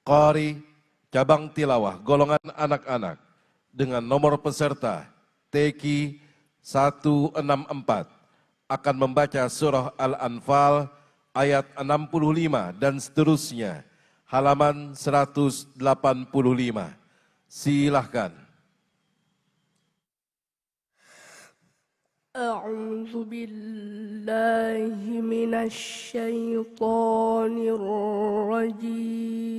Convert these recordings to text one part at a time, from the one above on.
Qari cabang tilawah golongan anak-anak dengan nomor peserta TQ 164 akan membaca surah Al-Anfal ayat 65 dan seterusnya, halaman 185. Silahkan. أعوذ بالله من الشيطان الرجيم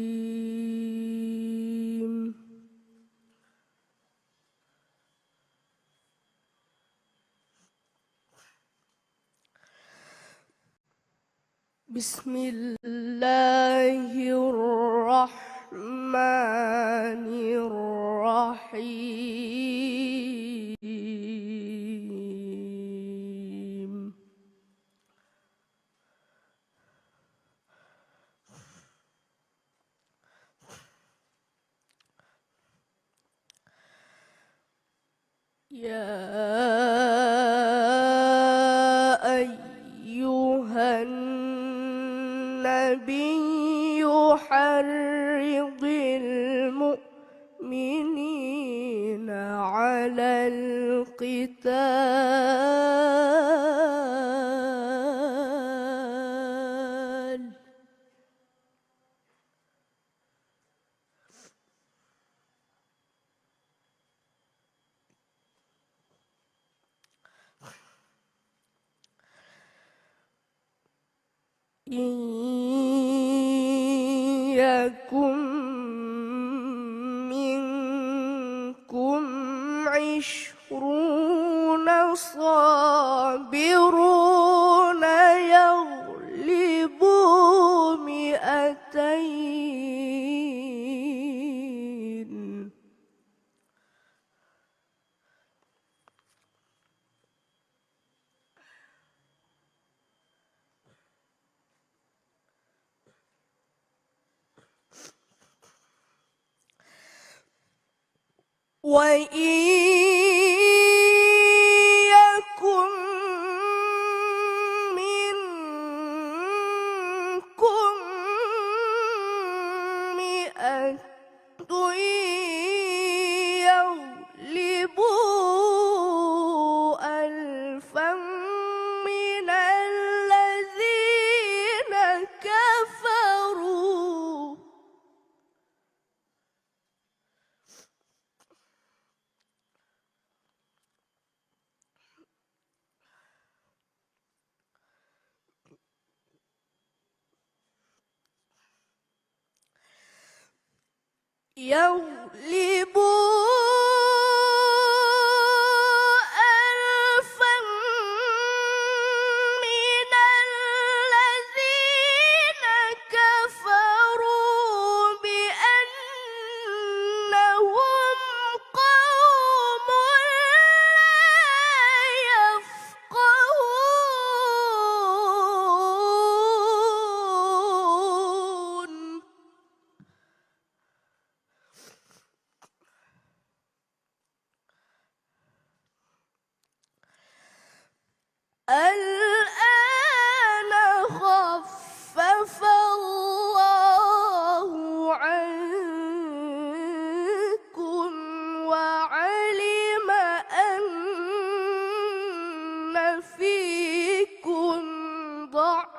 بسم الله الرحمن الرحيم يا أيها النبي حرض المؤمنين على القتال إن يكن منكم 20 صابرون يغلبوا 200. وإن يكن منكم 100 يغلبوا 1000 من الذين كفروا يغلبوا 1000 من الذين كفروا بأنهم قوم لا يفقهون الآن خفف الله عنكم وعلم أن فيكم ضعفا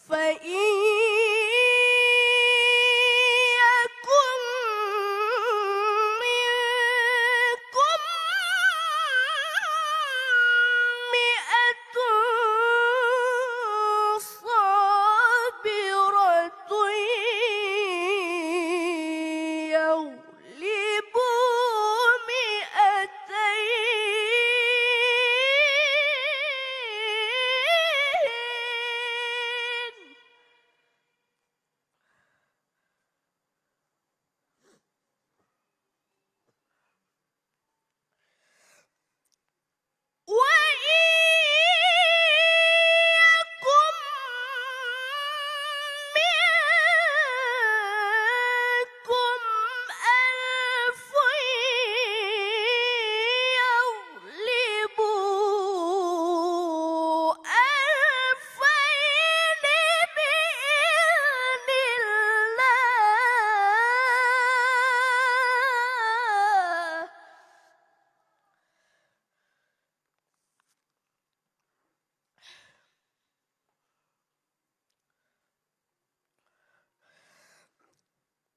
فإن يكن منكم 100 صابرة يغلبوا 200.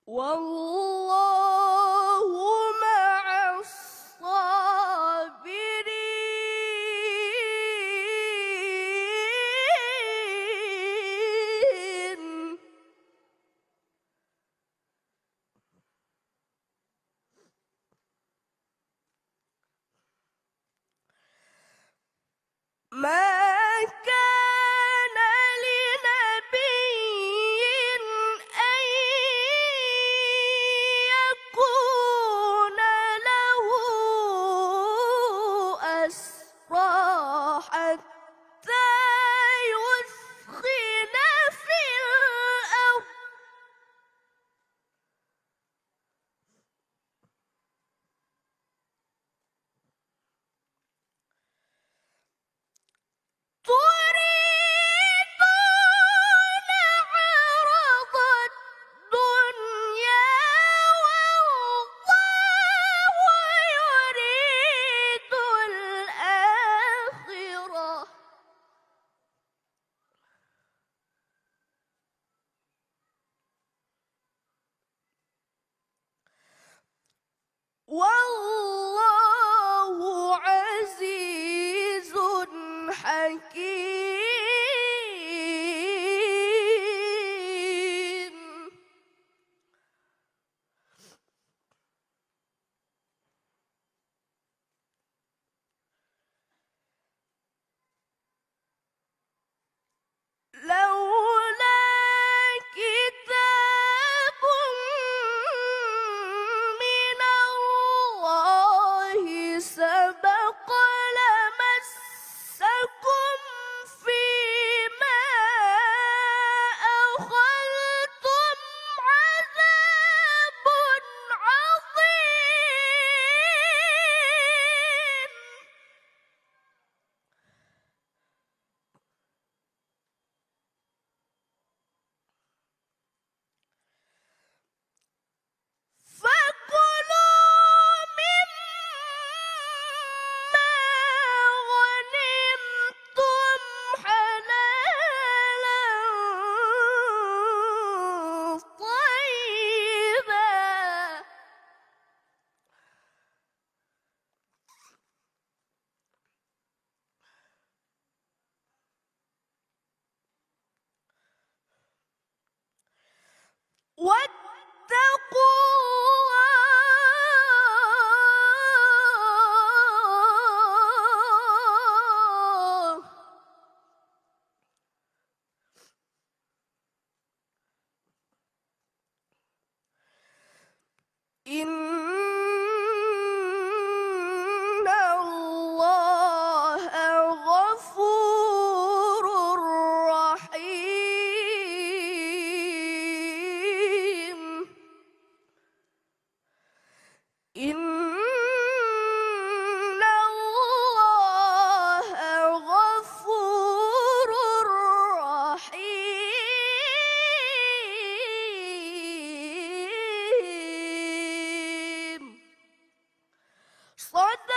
والله مع الصابرين ما كان لنبي أن يكون له أسرى حتى يثخن في الأرض تريدون عرض الدنيا والله يريد الآخرة والله عزيز حكيم لولا كتاب من الله سبق لمسكم فيما أخذتم عذاب عظيم فكلوا مما غنمتم حلالا طيبا واتقوا الله إن الله غفور رحيم إن الله غفور رحيم صدق